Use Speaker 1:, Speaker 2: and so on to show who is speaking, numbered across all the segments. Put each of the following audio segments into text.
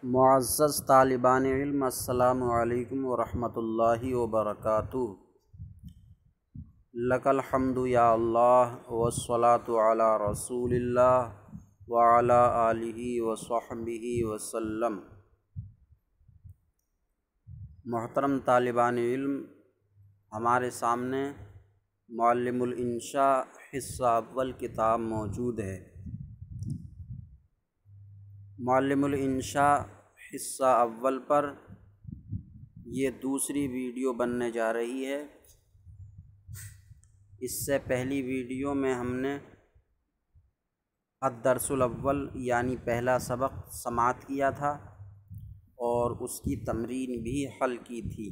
Speaker 1: معزز طالبان علم، السلام علیکم ورحمۃ اللہ وبرکاتہ۔ لک الحمد یا اللہ والصلاۃ علی رسول اللہ وعلی آلہ وصحبہ وسلم۔ محترم طالبان علم، ہمارے سامنے معلم الانشاء حصہ اول کتاب موجود ہے۔ معلم الانشاء حصہ اول پر یہ دوسری ویڈیو بننے جا رہی ہے۔ اس سے پہلی ویڈیو میں ہم نے الدرس الاول یعنی پہلا سبق سماعت کیا تھا اور اس کی تمرین بھی حل کی تھی۔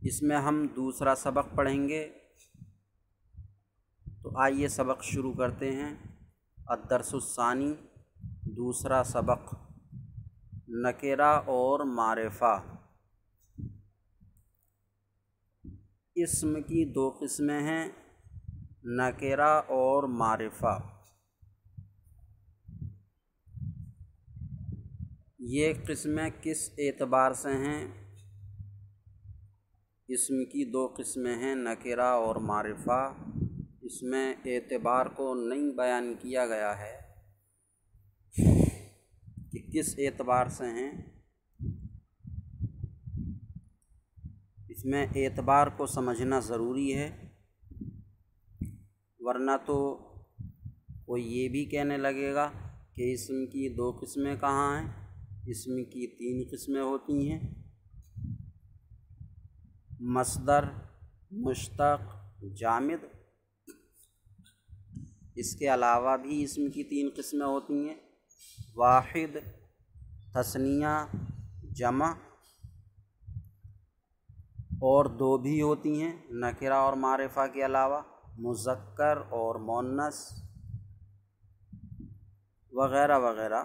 Speaker 1: اس میں ہم دوسرا سبق پڑھیں گے، تو آئیے سبق شروع کرتے ہیں۔ الدرس الثانی، دوسرا سبق، نکرہ اور معرفہ۔ اسم کی دو قسمیں ہیں، نکرہ اور معرفہ۔ یہ قسمیں کس اعتبار سے ہیں؟ اسم کی دو قسمیں ہیں، نکرہ اور معرفہ۔ اس میں اعتبار کو نہیں بیان کیا گیا ہے کہ کس اعتبار سے ہیں۔ اس میں اعتبار کو سمجھنا ضروری ہے، ورنہ تو کوئی یہ بھی کہنے لگے گا کہ اسم کی دو قسمیں کہاں ہیں، اسم کی تین قسمیں ہوتی ہیں: مصدر، مشتق، جامد۔ اس کے علاوہ بھی اسم کی تین قسمیں ہوتی ہیں: واحد، تثنیہ، جمع، اور دو بھی ہوتی ہیں نکرہ اور معرفہ کے علاوہ: مذکر اور مؤنث، وغیرہ وغیرہ۔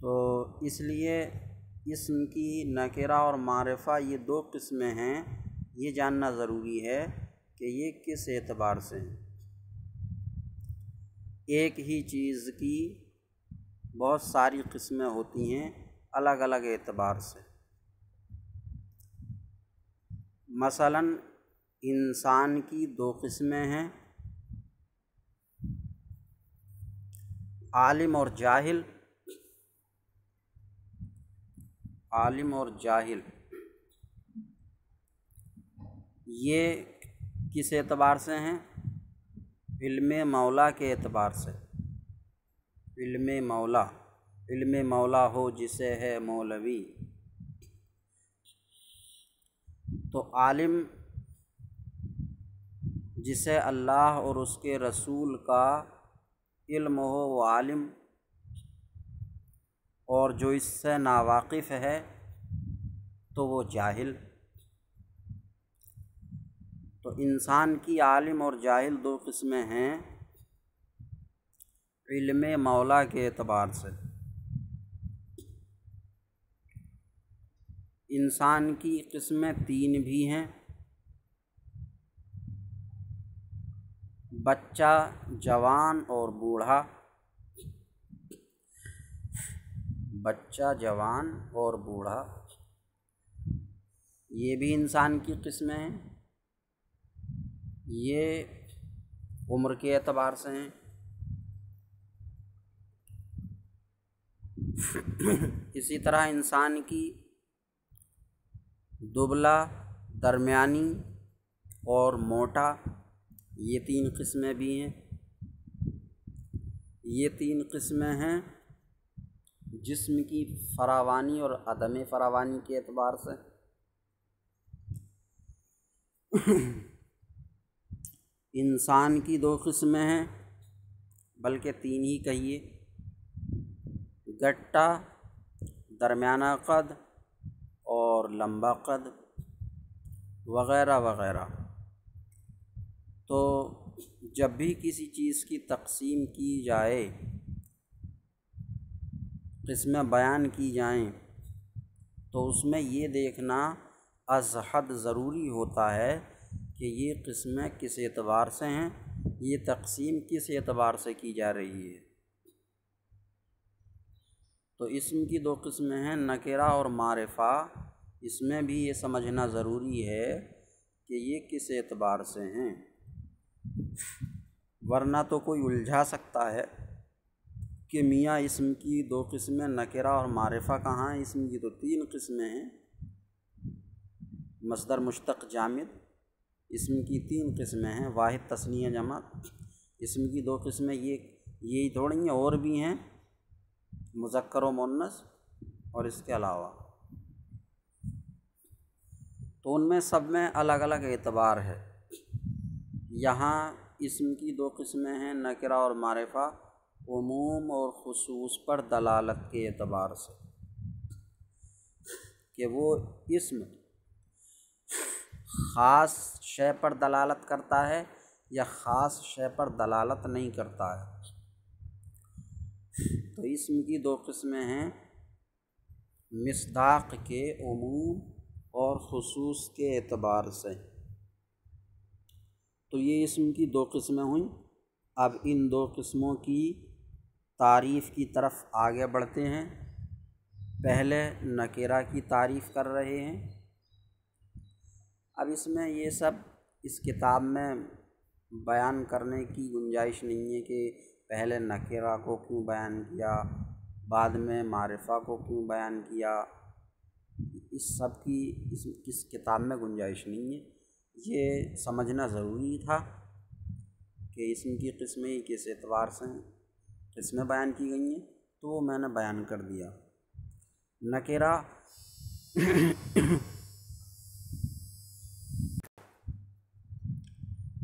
Speaker 1: تو اس لیے اسم کی نکرہ اور معرفہ یہ دو قسمیں ہیں، یہ جاننا ضروری ہے کہ یہ کس اعتبار سے ہیں۔ ایک ہی چیز کی بہت ساری قسمیں ہوتی ہیں الگ الگ اعتبار سے۔ مثلاً انسان کی دو قسمیں ہیں، عالم اور جاہل۔ عالم اور جاہل یہ کس اعتبار سے ہیں؟ علم مولا کے اعتبار سے۔ علم مولا، علم مولا ہو جسے ہے مولوی۔ تو عالم جسے اللہ اور اس کے رسول کا علم ہو وہ عالم، اور جو اس سے ناواقف ہے تو وہ جاہل۔ تو انسان کی عالم اور جاہل دو قسمیں ہیں علم مولا کے اعتبار سے۔ انسان کی قسمیں تین بھی ہیں: بچہ، جوان اور بوڑھا۔ بچہ، جوان اور بوڑھا یہ بھی انسان کی قسمیں ہیں، یہ عمر کے اعتبار سے ہیں۔ اسی طرح انسان کی دبلا، درمیانی اور موٹا یہ تین قسمیں بھی ہیں۔ یہ تین قسمیں ہیں جسم کی فراوانی اور عدم فراوانی کے اعتبار سے۔ انسان کی دو قسمیں ہیں، بلکہ تین ہی کہیے: گٹا، درمیانہ قد اور لمبا قد، وغیرہ وغیرہ۔ تو جب بھی کسی چیز کی تقسیم کی جائے، قسمیں بیان کی جائیں، تو اس میں یہ دیکھنا از حد ضروری ہوتا ہے کہ یہ قسمیں کس اعتبار سے ہیں، یہ تقسیم کس اعتبار سے کی جا رہی ہے۔ تو اسم کی دو قسمیں ہیں، نکرہ اور معرفہ۔ اس میں بھی یہ سمجھنا ضروری ہے کہ یہ کس اعتبار سے ہیں، ورنہ تو کوئی الجھا سکتا ہے کہ میاں اسم کی دو قسمیں نکرہ اور معرفہ کہاں ہیں؟ اسم کی تو تین قسمیں ہیں، مصدر مشتق جامد، اسم کی تین قسمیں ہیں، واحد تثنیہ جمع۔ اسم کی دو قسمیں یہی تھوڑی ہیں، اور بھی ہیں، مذکر و مؤنث اور اس کے علاوہ، تو ان میں سب میں الگ الگ اعتبار ہے۔ یہاں اسم کی دو قسمیں ہیں، نکرہ اور معرفہ، عموم اور خصوص پر دلالت کے اعتبار سے، کہ وہ اسم خاص شے پر دلالت کرتا ہے یا خاص شے پر دلالت نہیں کرتا ہے۔ تو اسم کی دو قسمیں ہیں، مصداق کے عموم اور خصوص کے اعتبار سے۔ تو یہ اسم کی دو قسمیں ہوئیں۔ اب ان دو قسموں کی تعریف کی طرف آگے بڑھتے ہیں۔ پہلے نکرہ کی تعریف کر رہے ہیں۔ اب اس میں یہ سب اس کتاب میں بیان کرنے کی گنجائش نہیں ہے کہ پہلے نکرہ کو کیوں بیان کیا، بعد میں معرفہ کو کیوں بیان کیا، اس سب کی اس کتاب میں گنجائش نہیں ہے۔ یہ سمجھنا ضروری تھا کہ اسم کی قسمیں کس اعتبار سے ہیں، قسمیں بیان کی گئی ہیں، تو وہ میں نے بیان کر دیا۔ نکرہ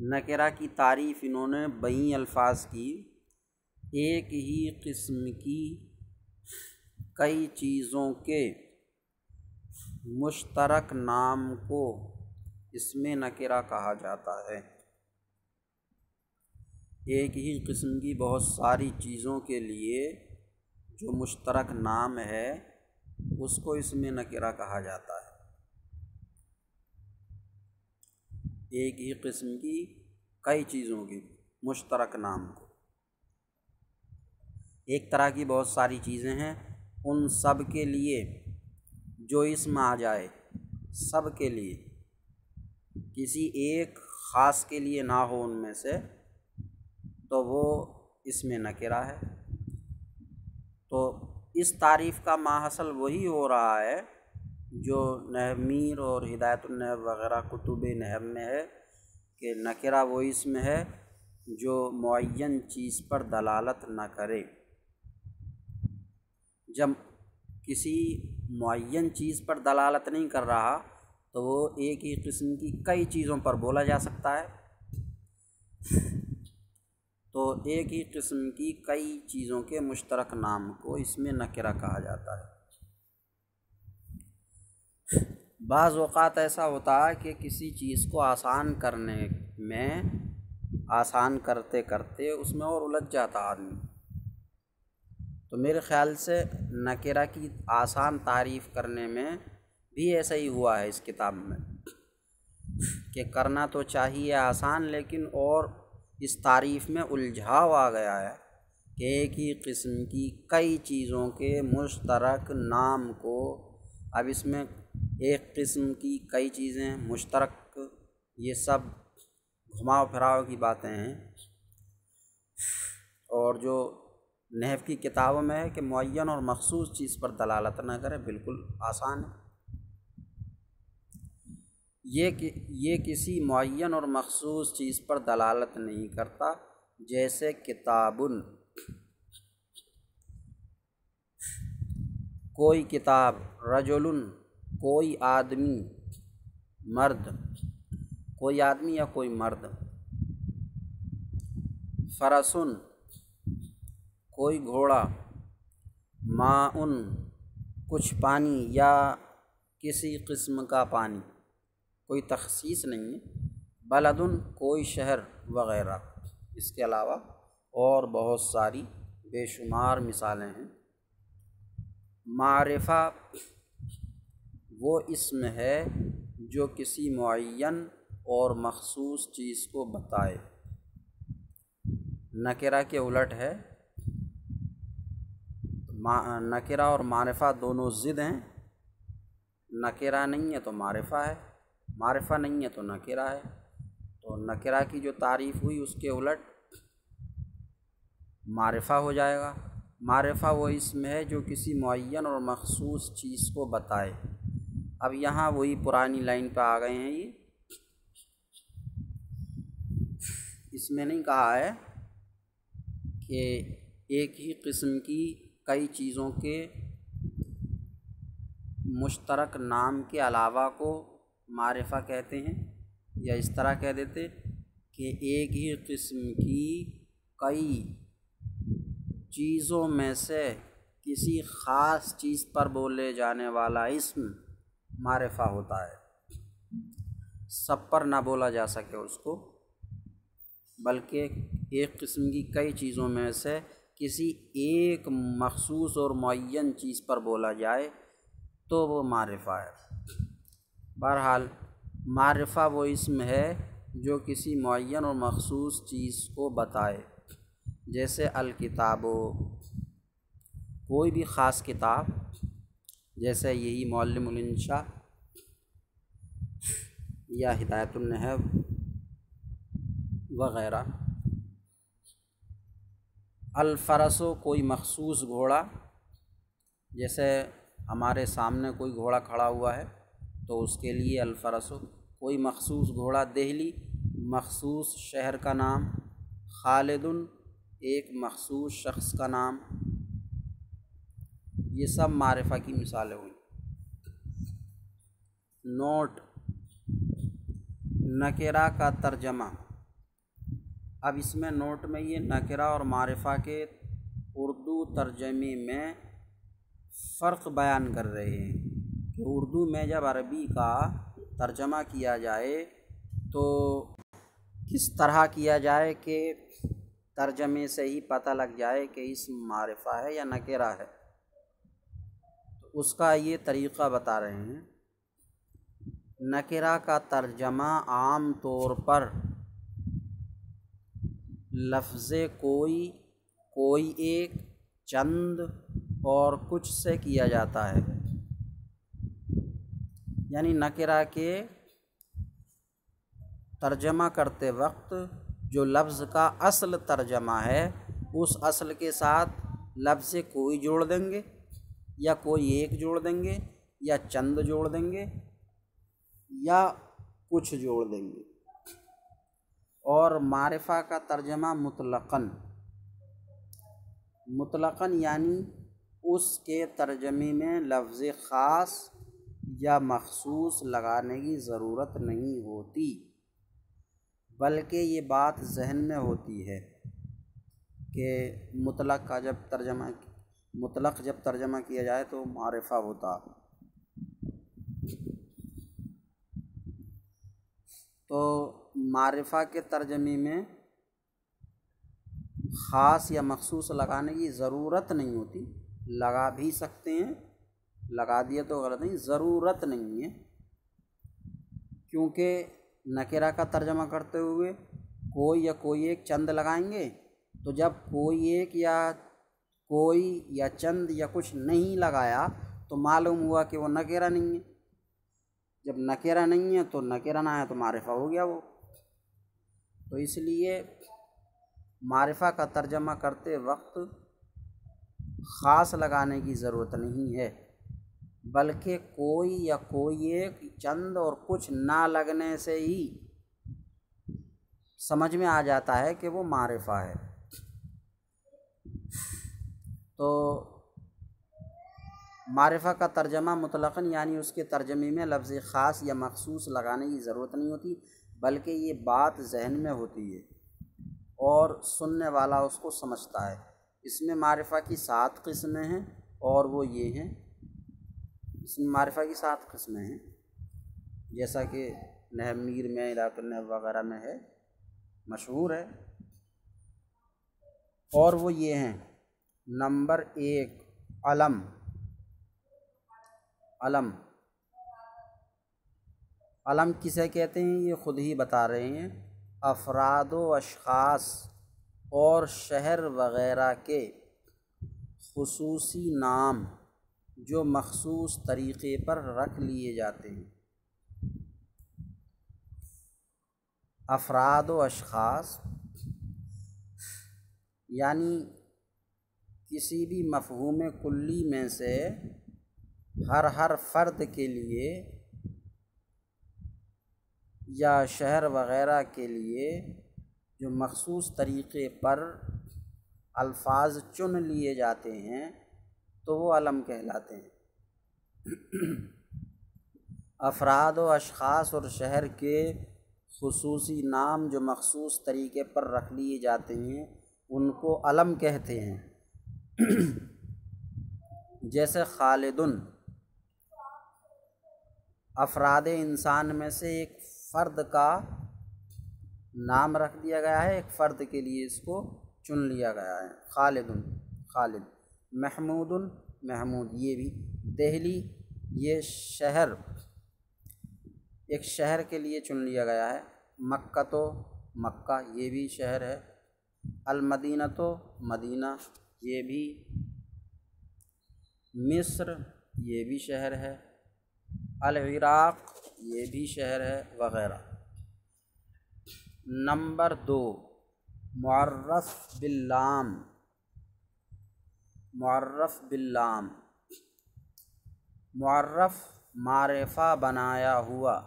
Speaker 1: نکرہ کی تعریف انہوں نے بئی الفاظ کی، ایک ہی قسم کی کئی چیزوں کے مشترک نام کو اسم نکرہ کہا جاتا ہے۔ ایک ہی قسم کی بہت ساری چیزوں کے لیے جو مشترک نام ہے اس کو اسم نکرہ کہا جاتا ہے۔ ایک ہی قسم کی کئی چیزوں کی مشترک نام کو، ایک طرح کی بہت ساری چیزیں ہیں، ان سب کے لیے جو اسم آ جائے، سب کے لیے، کسی ایک خاص کے لیے نہ ہو ان میں سے، تو وہ اسم نکرہ ہے۔ تو اس تعریف کا ماحصل وہی ہو رہا ہے جو نحو میر اور ہدایت النحو وغیرہ کتب نحو میں ہے، کہ نکرہ وہ اسم ہے جو معین چیز پر دلالت نہ کرے۔ جب کسی معین چیز پر دلالت نہیں کر رہا تو وہ ایک ہی قسم کی کئی چیزوں پر بولا جا سکتا ہے۔ تو ایک ہی قسم کی کئی چیزوں کے مشترک نام کو اسم نکرہ کہا جاتا ہے۔ بعض اوقات ایسا ہوتا ہے کہ کسی چیز کو آسان کرنے میں، آسان کرتے کرتے اس میں اور الجھ جاتا آدمی۔ تو میرے خیال سے نکرہ کی آسان تعریف کرنے میں بھی ایسا ہی ہوا ہے اس کتاب میں، کہ کرنا تو چاہیے آسان، لیکن اور اس تعریف میں الجھاؤ آ گیا ہے کہ ایک ہی قسم کی کئی چیزوں کے مشترک نام کو، اب اس میں ایک قسم کی کئی چیزیں مشترک، یہ سب گھماؤ پھراؤ کی باتیں ہیں، اور جو نحو کی کتابوں میں ہے کہ معین اور مخصوص چیز پر دلالت نہ کرے، بالکل آسان ہے۔ یہ کسی معین اور مخصوص چیز پر دلالت نہیں کرتا، جیسے کتابن، کوئی کتاب، رجلن، کوئی آدمی، مرد، کوئی آدمی یا کوئی مرد، فرسن، کوئی گھوڑا، ماءن، کچھ پانی یا کسی قسم کا پانی، کوئی تخصیص نہیں ہے، بلدن، کوئی شہر وغیرہ۔ اس کے علاوہ اور بہت ساری بے شمار مثالیں ہیں۔ معرفہ وہ اسم ہے جو کسی معین اور مخصوص چیز کو بتائے، نکرہ کے الٹ ہے۔ نکرہ اور معرفہ دونوں ضد ہیں، نکرہ نہیں ہے تو معرفہ ہے، معرفہ نہیں ہے تو نکرہ ہے۔ تو نکرہ کی جو تعریف ہوئی اس کے الٹ معرفہ ہو جائے گا۔ معرفہ وہ اسم ہے جو کسی معین اور مخصوص چیز کو بتائے۔ اب یہاں وہی پرانی لائن پہ آ گئے ہیں، یہ اس میں نہیں کہا ہے کہ ایک ہی قسم کی کئی چیزوں کے مشترک نام کے علاوہ کو معرفہ کہتے ہیں، یا اس طرح کہہ دیتے کہ ایک ہی قسم کی کئی چیزوں میں سے کسی خاص چیز پر بولے جانے والا اسم معرفہ ہوتا ہے۔ سب پر نہ بولا جا سکے اس کو، بلکہ ایک قسم کی کئی چیزوں میں سے کسی ایک مخصوص اور معین چیز پر بولا جائے تو وہ معرفہ ہے۔ بہرحال معرفہ وہ اسم ہے جو کسی معین اور مخصوص چیز کو بتائے، جیسے الکتاب، کوئی بھی خاص کتاب، جیسے یہی معلم الانشاء یا ہدایت النحو وغیرہ۔ الفرس، کوئی مخصوص گھوڑا، جیسے ہمارے سامنے کوئی گھوڑا کھڑا ہوا ہے تو اس کے لیے الفرس، کوئی مخصوص گھوڑا، دہلی مخصوص شہر کا نام، خالد ایک مخصوص شخص کا نام، یہ سب معرفہ کی مثالیں ہوئیں۔ نوٹ: نکرہ کا ترجمہ۔ اب اس میں نوٹ میں یہ نکرہ اور معرفہ کے اردو ترجمے میں فرق بیان کر رہے ہیں کہ اردو میں جب عربی کا ترجمہ کیا جائے تو کس طرح کیا جائے کہ ترجمے سے ہی پتہ لگ جائے کہ اسم معرفہ ہے یا نکرہ ہے۔ تو اس کا یہ طریقہ بتا رہے ہیں۔ نکرہ کا ترجمہ عام طور پر لفظ کوئی، کوئی ایک، چند اور کچھ سے کیا جاتا ہے۔ یعنی نکرہ کے ترجمہ کرتے وقت جو لفظ کا اصل ترجمہ ہے اس اصل کے ساتھ لفظ کوئی جوڑ دیں گے، یا کوئی ایک جوڑ دیں گے، یا چند جوڑ دیں گے، یا کچھ جوڑ دیں گے۔ اور معرفہ کا ترجمہ مطلقاً، مطلقاً یعنی اس کے ترجمے میں لفظ خاص یا مخصوص لگانے کی ضرورت نہیں ہوتی، بلکہ یہ بات ذہن میں ہوتی ہے کہ مطلق جب ترجمہ کیا جائے تو معرفہ ہوتا۔ تو معرفہ کے ترجمے میں خاص یا مخصوص لگانے کی ضرورت نہیں ہوتی، لگا بھی سکتے ہیں، لگا دیا تو غلط نہیں، ضرورت نہیں ہے، کیونکہ نکرہ کا ترجمہ کرتے ہوئے کوئی یا کوئی ایک چند لگائیں گے، تو جب کوئی ایک یا کوئی یا چند یا کچھ نہیں لگایا تو معلوم ہوا کہ وہ نکرہ نہیں ہے۔ جب نکرہ نہیں ہے تو نکرہ نہ ہے تو معرفہ ہو گیا وہ۔ تو اس لیے معرفہ کا ترجمہ کرتے وقت خاص لگانے کی ضرورت نہیں ہے، بلکہ کوئی یا کوئی ایک، چند اور کچھ نہ لگنے سے ہی سمجھ میں آ جاتا ہے کہ وہ معرفہ ہے۔ تو معرفہ کا ترجمہ مطلقاً یعنی اس کے ترجمے میں لفظ خاص یا مخصوص لگانے کی ضرورت نہیں ہوتی، بلکہ یہ بات ذہن میں ہوتی ہے اور سننے والا اس کو سمجھتا ہے۔ اس میں معرفہ کی 7 قسمیں ہیں، اور وہ یہ ہیں، اس میں معرفہ کی 7 قسمیں ہیں، جیسا کہ نحو میر میں، ہدایت النحو وغیرہ میں ہے، مشہور ہے، اور وہ یہ ہیں: نمبر 1، علم۔ علم، علم کسے کہتے ہیں یہ خود ہی بتا رہے ہیں: افراد و اشخاص اور شہر وغیرہ کے خصوصی نام جو مخصوص طریقے پر رکھ لیے جاتے ہیں۔ افراد و اشخاص یعنی کسی بھی مفہوم کلی میں سے ہر فرد کے لیے یا شہر وغیرہ کے لیے جو مخصوص طریقے پر الفاظ چن لیے جاتے ہیں تو وہ علم کہلاتے ہیں۔ افراد و اشخاص اور شہر کے خصوصی نام جو مخصوص طریقے پر رکھ لیے جاتے ہیں ان کو علم کہتے ہیں۔ جیسے خالدن افراد انسان میں سے ایک فرد کا نام رکھ دیا گیا ہے، ایک فرد کے لیے اس کو چن لیا گیا ہے، خالدن خالد۔ محمود محمود، یہ بھی دہلی یہ شہر ایک شہر کے لیے چن لیا گیا ہے۔ مکہ تو مکہ یہ بھی شہر ہے۔ المدینہ تو مدینہ یہ بھی، مصر یہ بھی شہر ہے، العراق یہ بھی شہر ہے وغیرہ۔ نمبر 2 معرف باللام۔ معرف باللام، معرف معرفہ بنایا ہوا،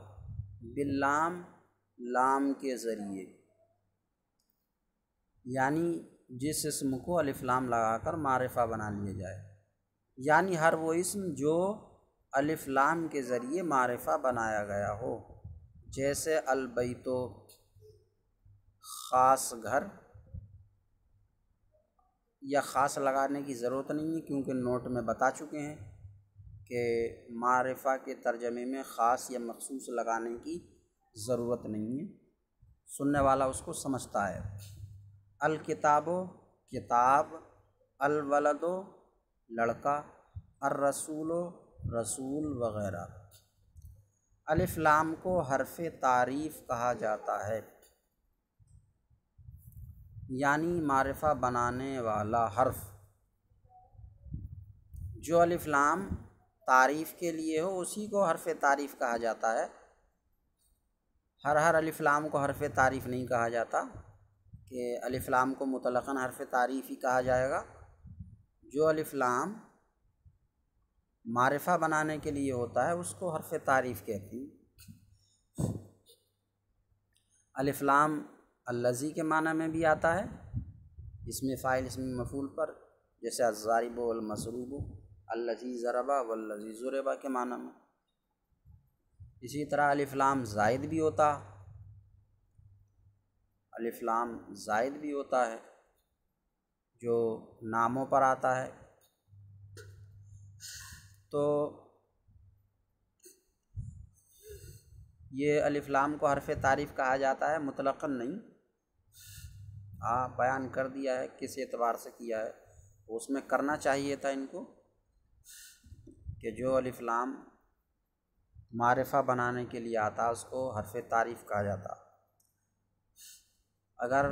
Speaker 1: باللام لام کے ذریعے، یعنی جس اسم کو الف لام لگا کر معرفہ بنا لیا جائے، یعنی ہر وہ اسم جو الف لام کے ذریعے معرفہ بنایا گیا ہو، جیسے البیت خاص گھر، یا خاص لگانے کی ضرورت نہیں ہے کیونکہ نوٹ میں بتا چکے ہیں کہ معرفہ کے ترجمے میں خاص یا مخصوص لگانے کی ضرورت نہیں ہے، سننے والا اس کو سمجھتا ہے۔ الکتاب کتاب، الولد لڑکا، الرسول رسول وغیرہ۔ الف لام کو حرف تعریف کہا جاتا ہے، یعنی معرفہ بنانے والا حرف۔ جو الف لام تعریف کے لیے ہو اسی کو حرف تعریف کہا جاتا ہے۔ ہر الف لام کو حرف تعریف نہیں کہا جاتا کہ الف لام کو مطلقاً حرف تعریف ہی کہا جائے گا۔ جو الف لام معرفہ بنانے کے لیے ہوتا ہے اس کو حرف تعریف کہتے ہیں۔ الف لام الذی کے معنی میں بھی آتا ہے، اسم فاعل اسم مفعول پر، جیسے الضارب والمضروب، الذی ضرب والذی ضرب کے معنی میں۔ اسی طرح الف لام زائد بھی ہوتا، الف لام زائد بھی ہوتا ہے جو ناموں پر آتا ہے۔ تو یہ الف لام کو حرف تعریف کہا جاتا ہے، مطلقاً نہیں۔ بیان کر دیا ہے کس اعتبار سے کیا ہے، اس میں کرنا چاہیے تھا ان کو کہ جو الف لام معرفہ بنانے کے لیے آتا اس کو حرف تعریف کہا جاتا۔ اگر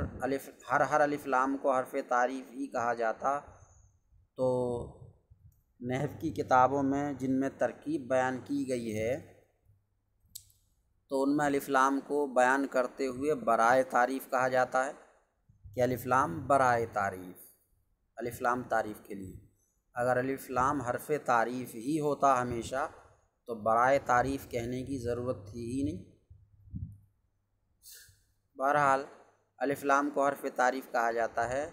Speaker 1: ہر الف لام کو حرف تعریف ہی کہا جاتا تو نحو کی کتابوں میں جن میں ترکیب بیان کی گئی ہے تو ان میں الف لام کو بیان کرتے ہوئے برائے تعریف کہا جاتا ہے کہ الف لام برائے تعریف، الف لام تعریف کے لیے۔ اگر الف لام حرف تعریف ہی ہوتا ہمیشہ تو برائے تعریف کہنے کی ضرورت تھی ہی نہیں۔ بہرحال الف لام کو حرف تعریف کہا جاتا ہے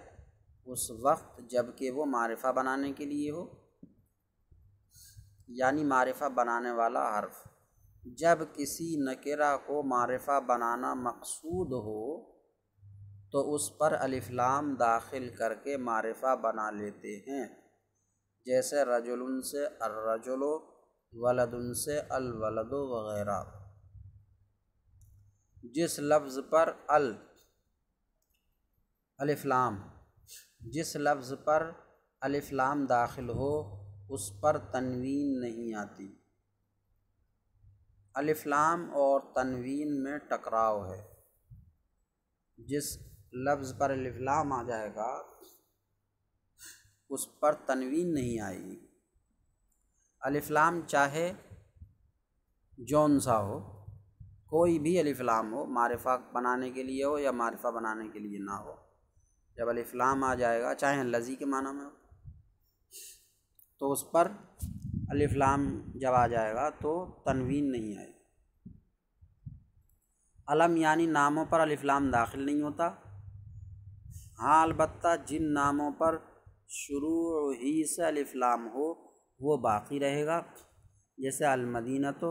Speaker 1: اس وقت جب کہ وہ معرفہ بنانے کے لیے ہو، یعنی معرفہ بنانے والا حرف۔ جب کسی نکرہ کو معرفہ بنانا مقصود ہو تو اس پر الف لام داخل کر کے معرفہ بنا لیتے ہیں، جیسے رجل سے الرجل، ولد سے الولد وغیرہ۔ جس لفظ پر الف لام داخل ہو اس پر تنوین نہیں آتی۔ الف لام اور تنوین میں ٹکراؤ ہے، جس لفظ پر الف لام آ جائے گا اس پر تنوین نہیں آئے گی۔ الف لام چاہے جون سا ہو، کوئی بھی الف لام ہو، معرفہ بنانے کے لیے ہو یا معرفہ بنانے کے لیے نہ ہو، جب الف لام آ جائے گا، چاہے الذی کے معنی میں ہو، تو اس پر الف لام جب آ جائے گا تو تنوین نہیں آئے گی۔ علم یعنی ناموں پر الف لام داخل نہیں ہوتا، ہاں البتہ جن ناموں پر شروع ہی سے الف لام ہو وہ باقی رہے گا، جیسے المدینۃ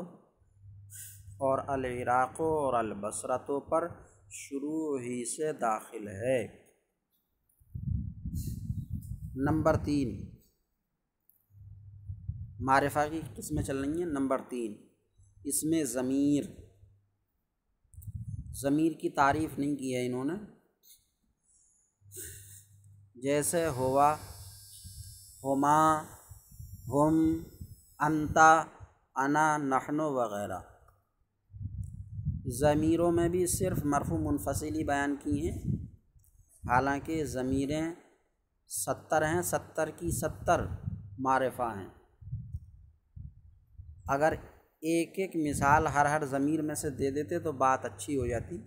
Speaker 1: اور العراق اور البصرۃ پر شروع ہی سے داخل ہے۔ نمبر 3، معرفہ کی قسمیں چل رہی ہیں۔ نمبر 3، اس میں ضمیر کی تعریف نہیں کی ہے انہوں نے، جیسے ہوا، ہما، ہم، انتا، انا، نحن وغیرہ۔ ضمیروں میں بھی صرف مرفوع منفصل ہی بیان کی ہیں، حالانکہ ضمیریں 70 ہیں، 70 کی 70 معرفہ ہیں۔ اگر ایک ایک مثال ہر ضمیر میں سے دے دیتے تو بات اچھی ہو جاتی،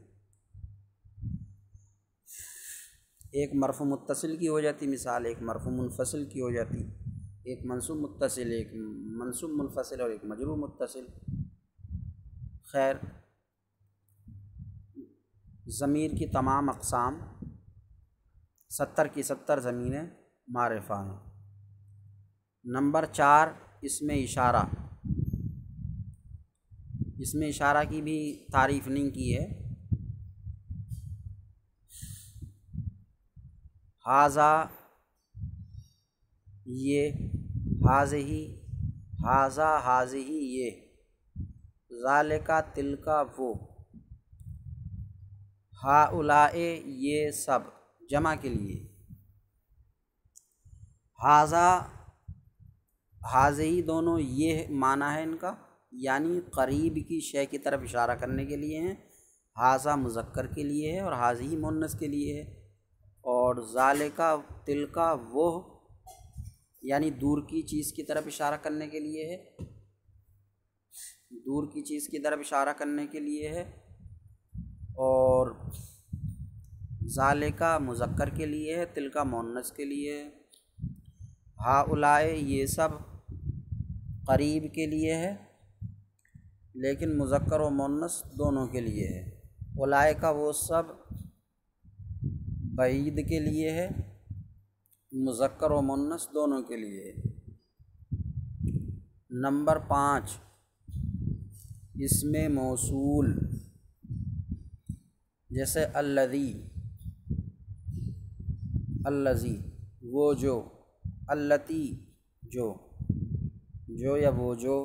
Speaker 1: ایک مرفوع متصل کی ہو جاتی مثال، ایک مرفوع منفصل کی ہو جاتی، ایک منصوب متصل، ایک منصوب منفصل اور ایک مجرور متصل۔ خیر، ضمیر کی تمام اقسام 70 کی 70 ضمیریں معرفہ ہیں۔ نمبر 4، اسم اشارہ۔ اسم اشارہ کی بھی تعریف نہیں کی ہے۔ ھذا یہ، ھذہ ھذا ھذہ یہ، ذالک تلک وہ، ہؤلاء یہ سب، جمع کے لیے۔ ھذا ھذہ دونوں یہ معنی ہے ان کا، یعنی قریب کی شے کی طرف اشارہ کرنے کے لیے ہیں، ھذا مذکر کے لیے ہے اور ھذہ مؤنث کے لیے ہے، اور ذالک تلک وہ یعنی دور کی چیز کی طرف اشارہ کرنے کے لیے ہے، دور کی چیز کی طرف اشارہ کرنے کے لیے ہے، اور ذالک مذکر کے لیے ہے، تلک مؤنث کے لیے ہے، ہؤلاء یہ سب قریب کے لیے ہے لیکن مذکر و مؤنث دونوں کے لیے ہے، اولئک وہ سب بعید کے لیے ہے، مذکر و مؤنث دونوں کے لیے ہے۔ نمبر 5، اسم موصول، جیسے الذی، الذی وہ جو، التی جو یا وہ جو،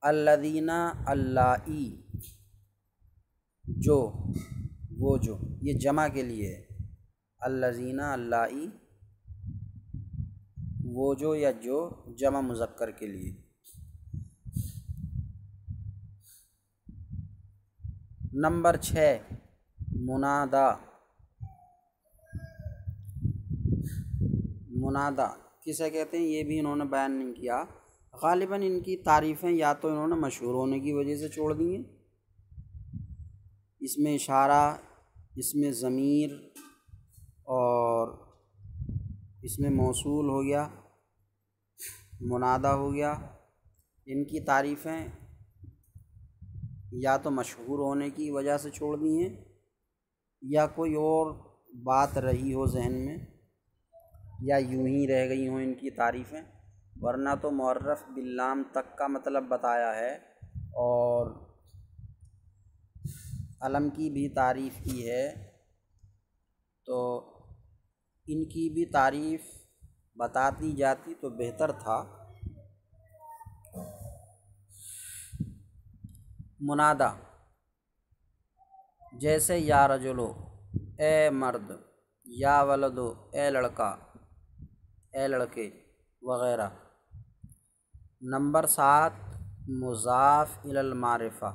Speaker 1: الذین اللائی جو، وہ جو، یہ جمع کے لیے ہے، الذین اللائی وہ جو یا جو، جمع مذکر کے لیے۔ نمبر 6، منادا۔ منادا کسے کہتے ہیں یہ بھی انہوں نے بیان نہیں کیا، غالباً ان کی تعریفیں یا تو انہوں نے مشہور ہونے کی وجہ سے چھوڑ دی ہیں، اس میں اشارہ، اس میں ضمیر اور اس میں موصول ہو گیا، منادا ہو گیا، ان کی تعریفیں یا تو مشہور ہونے کی وجہ سے چھوڑ دی ہیں یا کوئی اور بات رہی ہو ذہن میں، یا یوں ہی رہ گئی ہوں ان کی تعریفیں، ورنہ تو معرف باللام تک کا مطلب بتایا ہے اور علم کی بھی تعریف کی ہے، تو ان کی بھی تعریف بتا دی جاتی تو بہتر تھا۔ منادا، جیسے یا رجلو اے مرد، یا ولدو اے لڑکا، اے لڑکے وغیرہ۔ نمبر 7، مضاف الی المعرفہ۔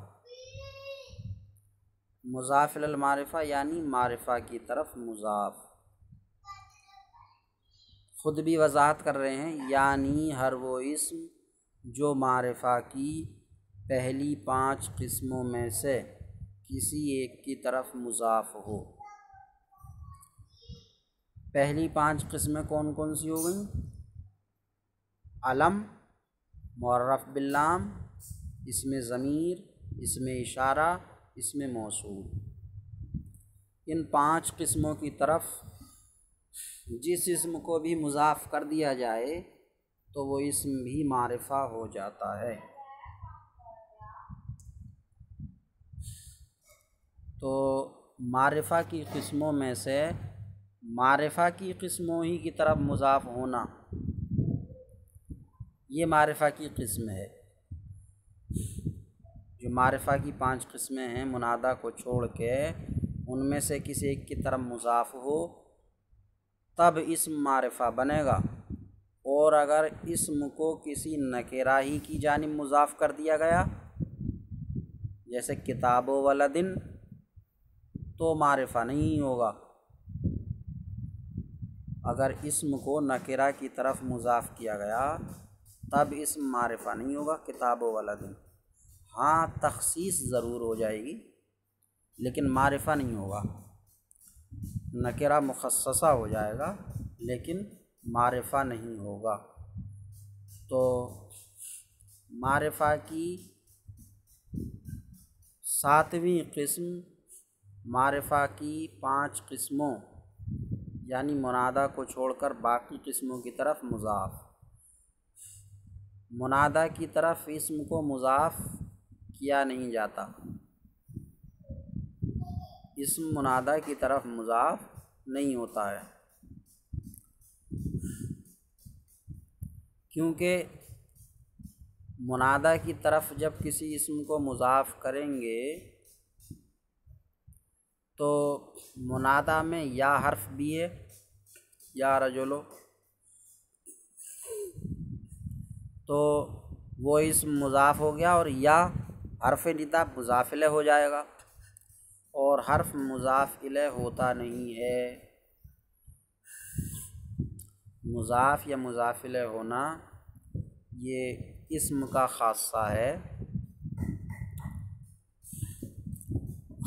Speaker 1: مضاف الی المعرفہ یعنی معرفہ کی طرف مضاف۔ خود بھی وضاحت کر رہے ہیں، یعنی ہر وہ اسم جو معرفہ کی پہلی 5 قسموں میں سے کسی ایک کی طرف مضاف ہو۔ پہلی 5 قسمیں کون کون سی ہو گئیں؟ علم، معرف باللام، اسم ضمیر، اسم اشارہ، اسم موصول۔ ان 5 قسموں کی طرف جس اسم کو بھی مضاف کر دیا جائے تو وہ اسم بھی معرفہ ہو جاتا ہے۔ تو معرفہ کی قسموں میں سے معرفہ کی قسموں ہی کی طرف مضاف ہونا، یہ معرفہ کی قسم ہے۔ جو معرفہ کی 5 قسمیں ہیں، منادہ کو چھوڑ کے ان میں سے کسی ایک کی طرف مضاف ہو تب اسم معرفہ بنے گا، اور اگر اسم کو کسی نکرہ ہی کی جانب مضاف کر دیا گیا جیسے کتاب و ولدن تو معرفہ نہیں ہوگا۔ اگر اسم کو نکرہ کی طرف مضاف کیا گیا تب اسم معرفہ نہیں ہوگا کتاب و ولدن، ہاں تخصیص ضرور ہو جائے گی لیکن معرفہ نہیں ہوگا، نکرہ مخصصہ ہو جائے گا لیکن معرفہ نہیں ہوگا۔ تو معرفہ کی 7ویں قسم معرفہ کی 5 قسموں یعنی منادہ کو چھوڑ کر باقی قسموں کی طرف مضاف۔ منادہ کی طرف اسم کو مضاف کیا نہیں جاتا، اسم منادہ کی طرف مضاف نہیں ہوتا ہے، کیونکہ منادہ کی طرف جب کسی اسم کو مضاف کریں گے تو منادہ میں یا حرف بھی ہے، یا رجلو، تو وہ اسم مضاف ہو گیا اور یا حرف ندا مضاف الیہ ہو جائے گا، اور حرف مضاف الیہ ہوتا نہیں ہے۔ مضاف یا مضاف الیہ ہونا یہ اسم کا خاصہ ہے،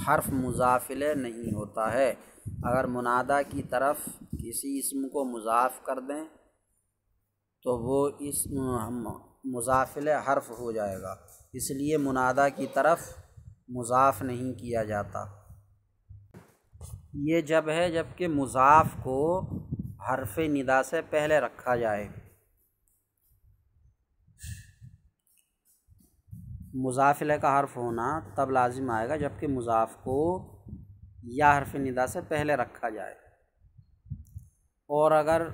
Speaker 1: حرف مضاف الیہ نہیں ہوتا ہے۔ اگر منادہ کی طرف کسی اسم کو مضاف کر دیں تو وہ اسم مضاف الیہ حرف ہو جائے گا، اس لیے منادہ کی طرف مضاف نہیں کیا جاتا۔ یہ جب ہے جب کہ مضاف کو حرف ندا سے پہلے رکھا جائے۔ مضاف الیہ کا حرف ہونا تب لازم آئے گا جب کہ مضاف کو یا حرف ندا سے پہلے رکھا جائے، اور اگر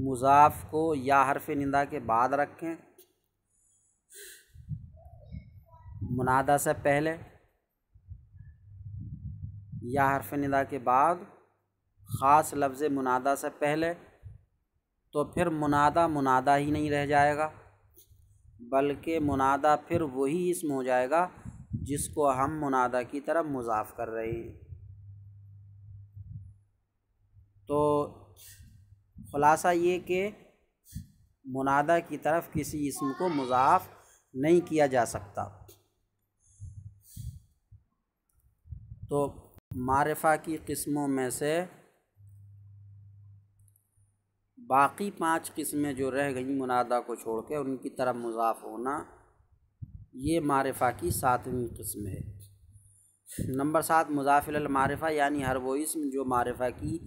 Speaker 1: مضاف کو یا حرف ندا کے بعد رکھیں منادہ سے پہلے یا حرف ندا کے بعد خاص لفظ منادہ سے پہلے تو پھر منادہ منادہ ہی نہیں رہ جائے گا، بلکہ منادہ پھر وہی اسم ہو جائے گا جس کو ہم منادہ کی طرف مضاف کر رہے ہیں۔ تو خلاصہ یہ کہ منادہ کی طرف کسی اسم کو مضاف نہیں کیا جا سکتا۔ تو معرفہ کی قسموں میں سے باقی 5 قسمیں جو رہ گئیں منادہ کو چھوڑ کے ان کی طرف مضاف ہونا، یہ معرفہ کی 7ویں قسم ہے۔ نمبر 7 مضاف الی المعرفہ، یعنی ہر وہ اسم جو معرفہ کی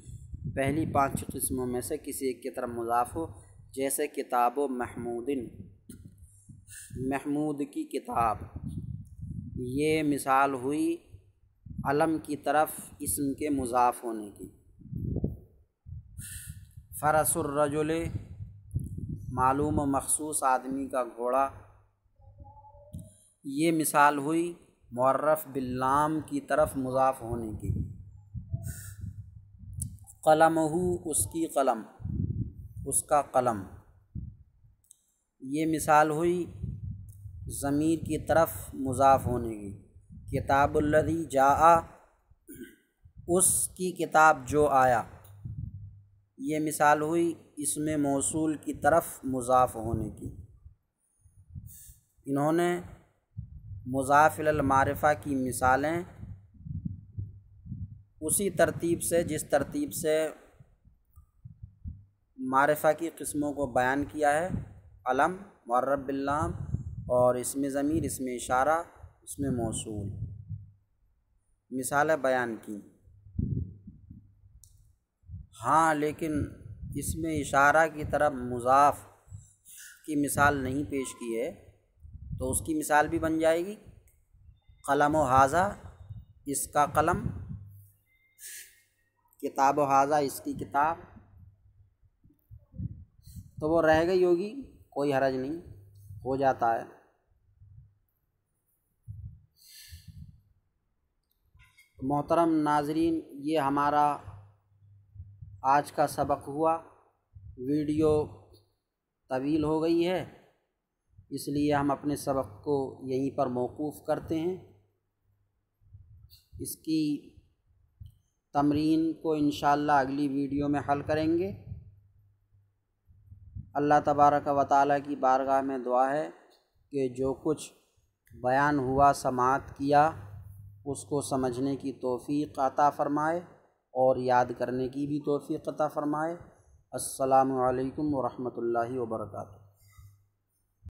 Speaker 1: پہلی 5 قسموں میں سے کسی ایک کی طرف مضاف ہو، جیسے کتاب و محمودن، محمود کی کتاب، یہ مثال ہوئی علم کی طرف اسم کے مضاف ہونے کی۔ فرس الرجل، معلوم و مخصوص آدمی کا گھوڑا، یہ مثال ہوئی معرف باللام کی طرف مضاف ہونے کی۔ قلمہ، اس کی قلم، اس کا قلم، یہ مثال ہوئی ضمیر کی طرف مضاف ہونے کی۔ کتاب الذی جاء، اس کی کتاب جو آیا، یہ مثال ہوئی اسم موصول کی طرف مضاف ہونے کی۔ انہوں نے مضاف الی المعرفہ کی مثالیں اسی ترتیب سے جس ترتیب سے معرفہ کی قسموں کو بیان کیا ہے، علم، معرب باللام، اور اسم ضمیر، اسم اشارہ، اسم موصول، مثالیں بیان کی۔ ہاں لیکن اسم اشارہ کی طرف مضاف کی مثال نہیں پیش کی ہے، تو اس کی مثال بھی بن جائے گی قلم و ھذا، اس کا قلم، کتاب و ھذا، اس کی کتاب، تو وہ رہ گئی ہوگی، کوئی حرج نہیں، ہو جاتا ہے۔ محترم ناظرین، یہ ہمارا آج کا سبق ہوا۔ ویڈیو طویل ہو گئی ہے، اس لیے ہم اپنے سبق کو یہیں پر موقوف کرتے ہیں۔ اس کی تمرین کو انشاءاللہ اگلی ویڈیو میں حل کریں گے۔ اللہ تبارک و تعالیٰ کی بارگاہ میں دعا ہے کہ جو کچھ بیان ہوا، سماعت کیا، اس کو سمجھنے کی توفیق عطا فرمائے اور یاد کرنے کی بھی توفیق عطا فرمائے۔ السلام علیکم ورحمۃ اللہ وبرکاتہ۔